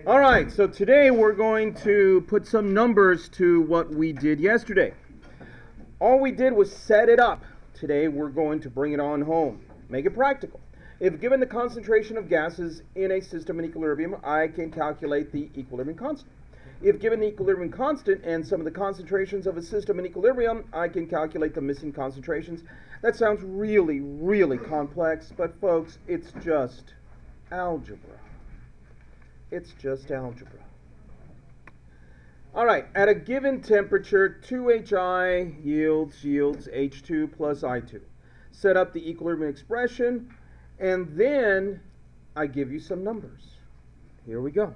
All right, so today we're going to put some numbers to what we did yesterday. All we did was set it up. Today we're going to bring it on home, make it practical. If given the concentration of gases in a system in equilibrium, I can calculate the equilibrium constant. If given the equilibrium constant and some of the concentrations of a system in equilibrium, I can calculate the missing concentrations. That sounds really, really complex, but folks, it's just algebra. It's just algebra. All right, at a given temperature, 2HI yields H2 plus I2. Set up the equilibrium expression, and then I give you some numbers. Here we go.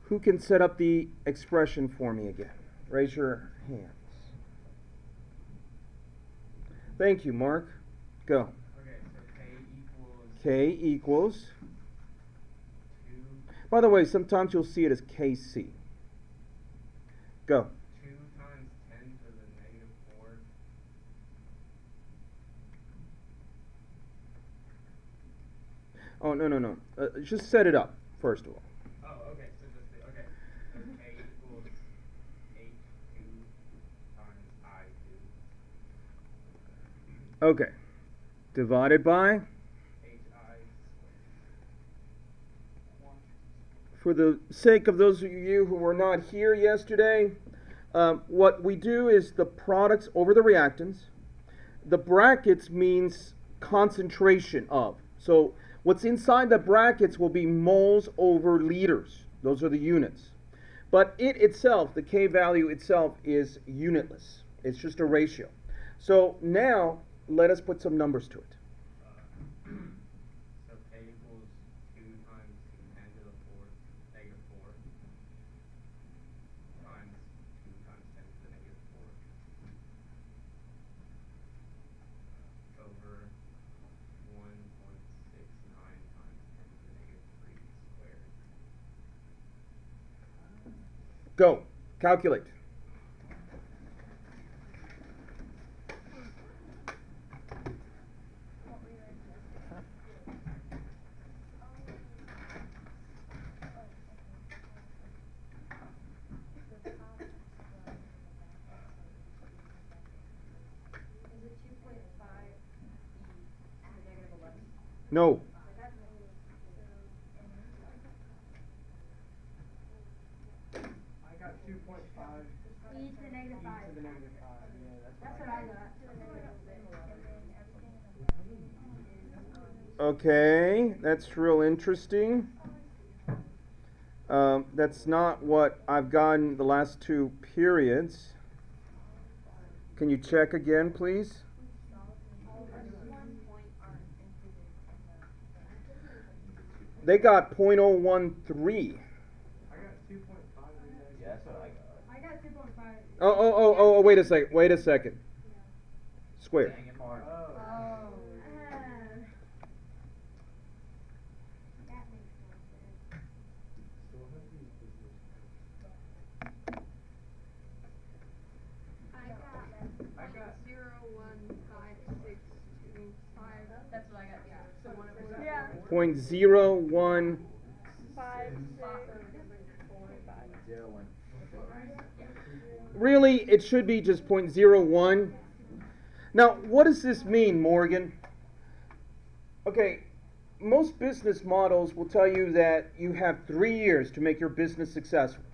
Who can set up the expression for me again? Raise your hands. Thank you, Mark. Go. Okay, so K equals. By the way, sometimes you'll see it as KC. Go. 2 times 10 to the negative 4. Oh, no. Just set it up, first of all. Oh, okay. So just okay. So K equals H2 times I2. Okay. Divided by? HI squared. For the sake of those of you who were not here yesterday, what we do is the products over the reactants. The brackets means concentration of. So what's inside the brackets will be moles over liters. Those are the units. But it itself, the K value itself, is unitless. It's just a ratio. So now let us put some numbers to it. So K equals 2 times 10 to the 4th negative 4 times 2 times 10 to the negative 4 over 1.69 times 10 to the negative 3 squared. Go. Calculate. No. I got 2.5 e to the negative 5. to the negative 5. Yeah, That's what I got. Okay, that's real interesting. That's not what I've gotten the last two periods. Can you check again, please? They got 0.013. I got 2.5. Yeah, that's what I got. I got 2.5. Oh, wait a second. Square. Dang it, Mark. Oh. I got 0, 1, 5, 6, 2, 5. That's what I got. Yeah. So one of them. Yeah. 0.01. 5, 6, 0, 1. Really, it should be just 0.01. Now, what does this mean, Morgan? Okay, most business models will tell you that you have 3 years to make your business successful.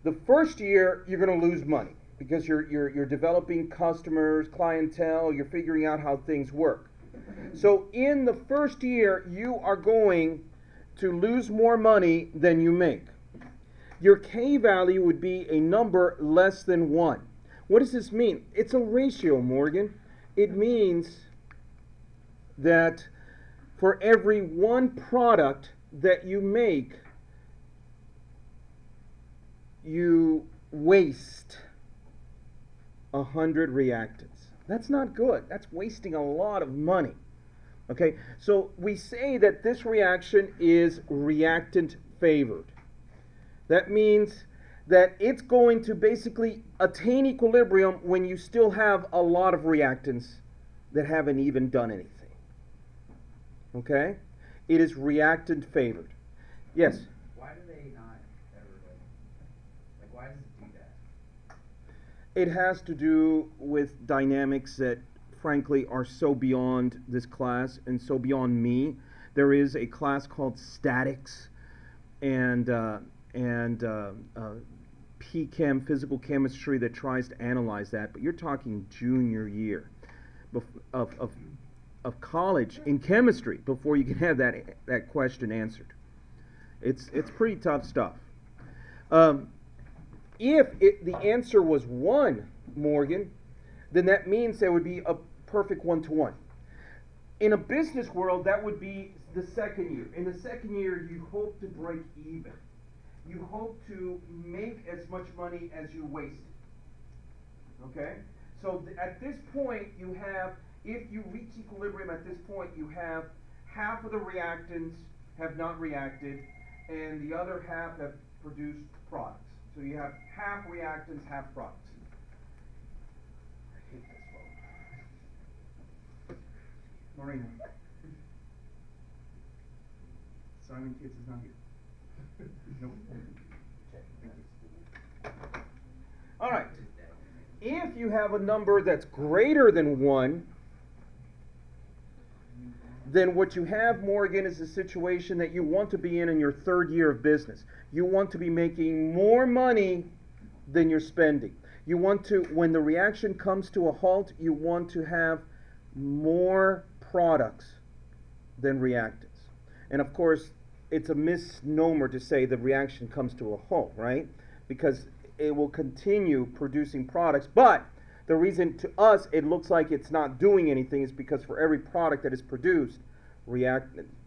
The first year, you're going to lose money because you're developing customers, clientele, you're figuring out how things work. So in the first year, you are going to lose more money than you make. Your K value would be a number less than 1. What does this mean? It's a ratio, Morgan. It means that for every one product that you make, you waste 100 reactants. That's not good. That's wasting a lot of money. Okay, so we say that this reaction is reactant favored. That means that it's going to basically attain equilibrium when you still have a lot of reactants that haven't even done anything. Okay? It is reactant favored. Yes? Why do It has to do with dynamics that, frankly, are so beyond this class and so beyond me. There is a class called statics and PChem, physical chemistry, that tries to analyze that. But you're talking junior year of college in chemistry before you can have that question answered. It's pretty tough stuff. If the answer was 1, Morgan, then that means there would be a perfect 1-to-1. In a business world, that would be the second year. In the second year, you hope to break even. You hope to make as much money as you wasted. Okay? So at this point, you have, if you reach equilibrium at this point, you have half of the reactants have not reacted, and the other half have produced products. So you have half reactants, half products. I hate this phone. Marina. Simon Kitts is not here. Nope. All right. If you have a number that's greater than 1, then what you have, Morgan, is a situation that you want to be in your third year of business. You want to be making more money than you're spending. You want to, when the reaction comes to a halt, you want to have more products than reactants. And of course, it's a misnomer to say the reaction comes to a halt, right? Because it will continue producing products, but the reason to us it looks like it's not doing anything is because for every product that is produced,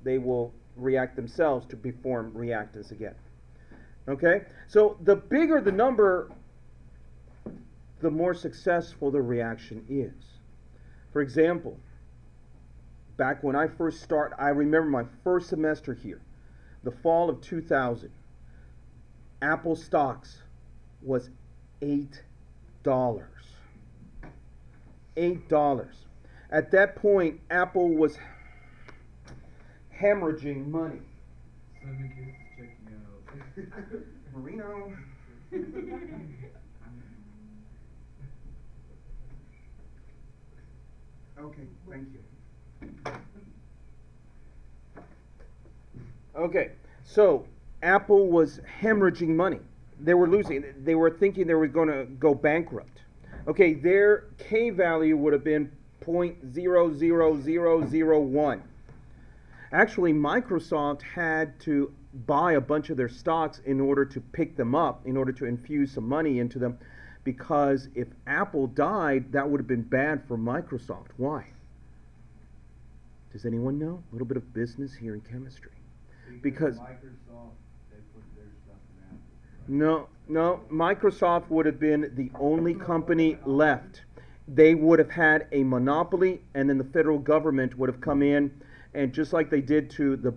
they will react themselves to form reactants again. Okay? So the bigger the number, the more successful the reaction is. For example, back when I first started, I remember my first semester here, the fall of 2000, Apple stocks was $8. $8. At that point, Apple was hemorrhaging money. Simon Kitts is checking out. Marino. Okay, thank you. Okay, so Apple was hemorrhaging money. They were losing. They were thinking they were going to go bankrupt. Okay, their K value would have been 0.00001. Actually, Microsoft had to buy a bunch of their stocks in order to pick them up, in order to infuse some money into them, because if Apple died, that would have been bad for Microsoft. Why? Does anyone know? A little bit of business here in chemistry. Because Microsoft, they put their stuff in Apple. No, Microsoft would have been the only company left. They would have had a monopoly, and then the federal government would have come in, and just like they did to the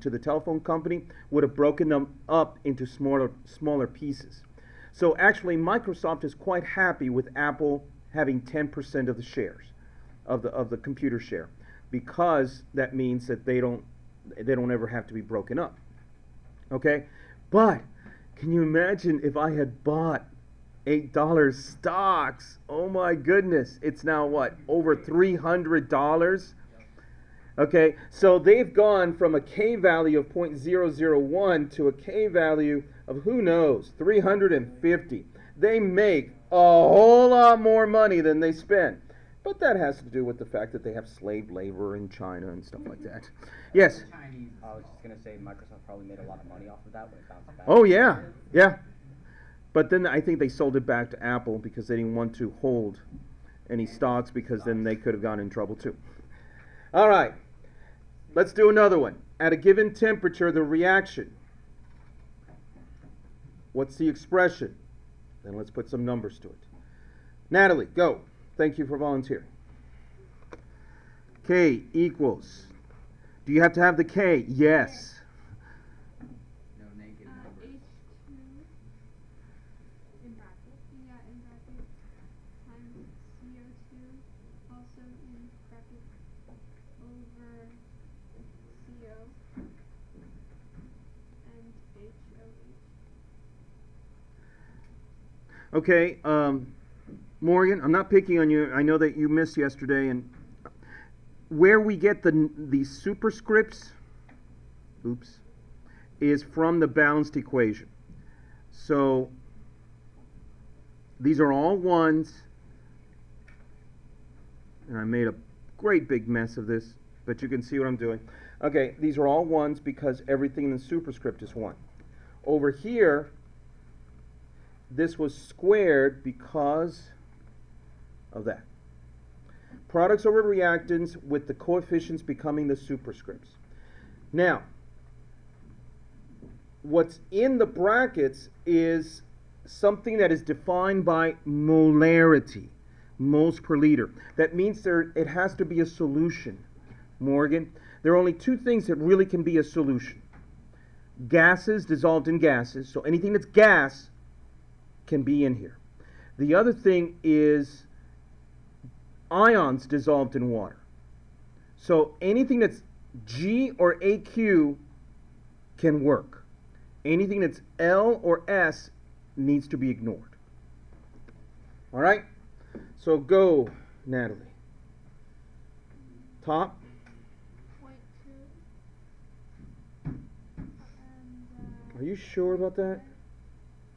to the telephone company, would have broken them up into smaller pieces. So actually, Microsoft is quite happy with Apple having 10% of the shares, of the computer share, because that means that they don't ever have to be broken up. Okay, but can you imagine if I had bought $8 stocks? Oh my goodness, it's now what, over $300? Okay, so they've gone from a K value of 0.001 to a K value of, who knows, 350. They make a whole lot more money than they spend. But that has to do with the fact that they have slave labor in China and stuff like that. Yes? Chinese. I was just going to say Microsoft probably made a lot of money off of that when it bounced back. Oh, yeah. But then I think they sold it back to Apple because they didn't want to hold any stocks, because then they could have gone in trouble too. All right. Let's do another one. At a given temperature, the reaction. What's the expression? Then let's put some numbers to it. Natalie, go. Thank you for volunteering. K equals. Do you have to have the K? Yes. No naked numbers. H2 in brackets. Yeah, in brackets. Times CO2, also in brackets, over CO and HOH. Okay. Morgan, I'm not picking on you. I know that you missed yesterday, and where we get the superscripts, oops, is from the balanced equation. So these are all ones, and I made a great big mess of this, but you can see what I'm doing. Okay, these are all ones because everything in the superscript is 1. Over here, this was squared because of that. Products over reactants with the coefficients becoming the superscripts. Now, what's in the brackets is something that is defined by molarity, moles per liter. That means it has to be a solution, Morgan. There are only 2 things that really can be a solution. Gases dissolved in gases, so anything that's gas can be in here. The other thing is ions dissolved in water. So anything that's G or AQ can work. Anything that's L or S needs to be ignored. All right? So go, Natalie. Top. 0.2. Are you sure about that?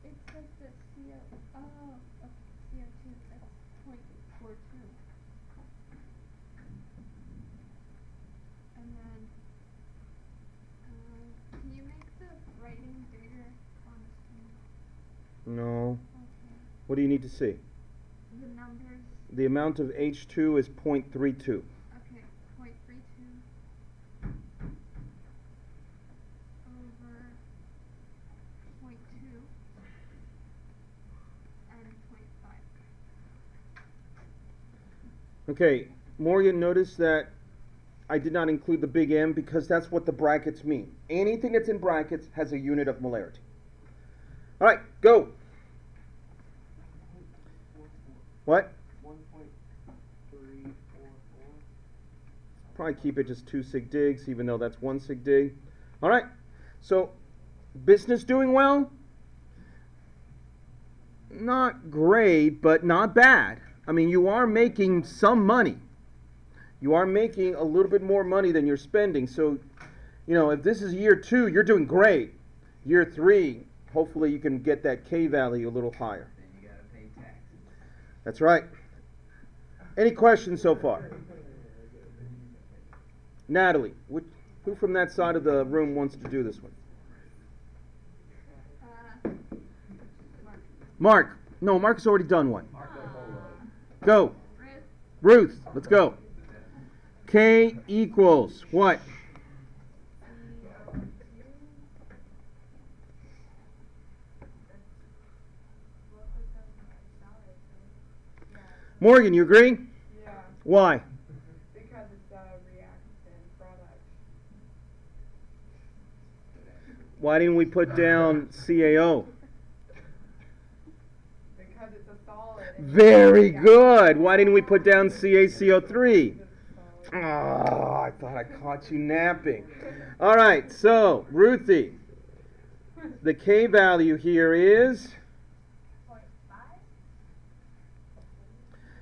It says that CO2, that's 0.42. And then, can you make the writing bigger on the screen? No. Okay. What do you need to see? The numbers. The amount of H2 is 0.32. Okay, 0.32 over 0.2 and 0.5. Okay, Morgan, notice that I did not include the big M because that's what the brackets mean. Anything that's in brackets has a unit of molarity. All right, go. What? 1.344. Probably keep it just 2 sig digs, even though that's 1 sig dig. All right, so business doing well? Not great, but not bad. I mean, you are making some money. You are making a little bit more money than you're spending. So, you know, if this is year 2, you're doing great. Year 3, hopefully you can get that K value a little higher. Then you gotta pay taxes. That's right. Any questions so far? Natalie, who from that side of the room wants to do this one? Mark. No, Mark has already done one. Go. Ruth, let's go. K equals what? Morgan, you agree? Yeah, Why? because it's a reactant product. Why didn't we put down CaO? Because it's a solid. and Very it's a good. Why didn't we put down CaCO3? solid. Oh, I thought I caught you napping. All right, so, Ruthie, the K value here is?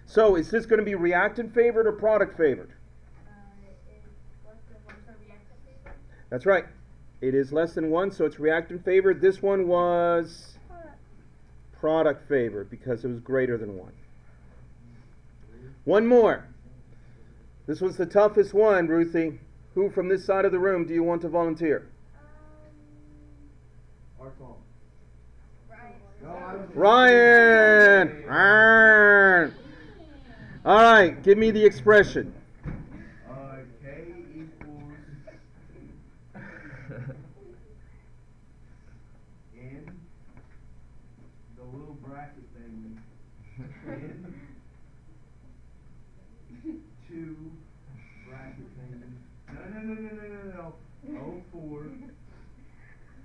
So, is this going to be reactant favored or product favored? That's right. It is less than 1, so it's reactant favored. This one was product favored because it was greater than 1. One more. This was the toughest one, Ruthie. Who from this side of the room do you want to volunteer? Arton. Ryan! Ryan! All right, give me the expression. K equals in the little bracket thing. In 2 bracket thing. No. 04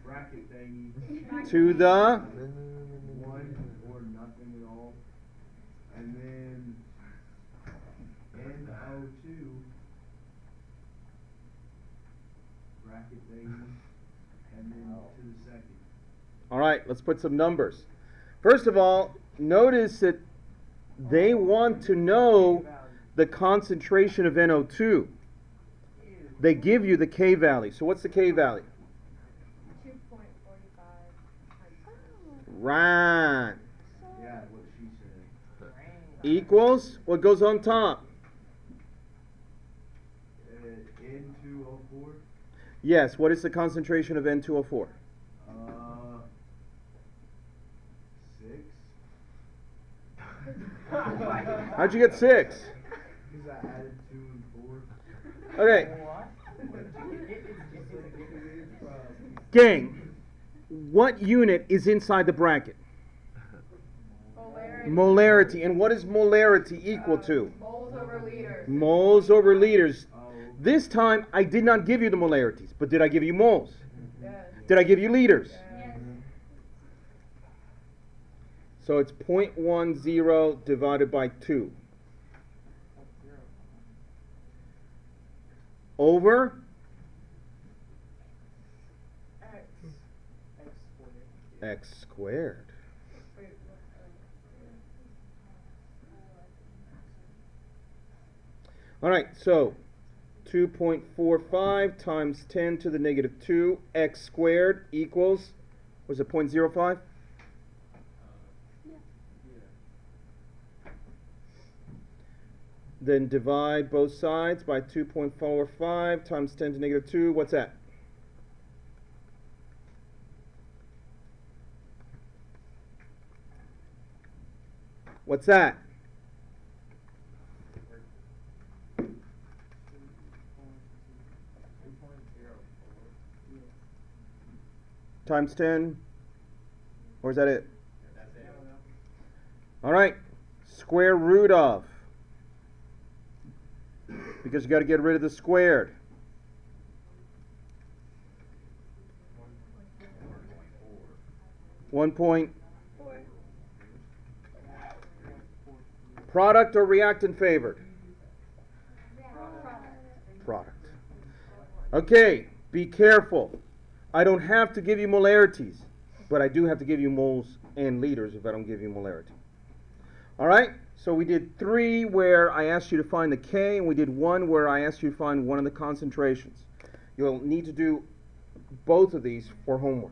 bracket thingy. To the 1 or nothing at all. And then NO2 bracket thingy. And then to the second. All right, let's put some numbers. First of all, notice that They want to know the concentration of NO2. They give you the K value. So what's the K value? 2.45. Right. Yeah, what she said. Equals what goes on top? N2O4. Yes, what is the concentration of N2O4? 6. How'd you get 6? Because I added 2 and 4. Okay. Gang, what unit is inside the bracket? Molarity. Molarity. And what is molarity equal to? Moles over liters. Moles over liters. Oh, This time, I did not give you the molarities, but did I give you moles? Yes. Did I give you liters? Yes. So it's 0.10 divided by 2. Over x squared. Wait, All right, so 2.45 times 10 to the negative 2 x squared equals, was it 0.05? Then divide both sides by 2.45 times 10 to negative 2. What's that? What's that? Times 10? Or is that it? That's it. All right. Square root of. Because you got to get rid of the squared. 1 point. Product or reactant favored? Product. Okay, be careful. I don't have to give you molarities, but I do have to give you moles and liters if I don't give you molarity. All right, so we did 3 where I asked you to find the K, and we did 1 where I asked you to find one of the concentrations. You'll need to do both of these for homework.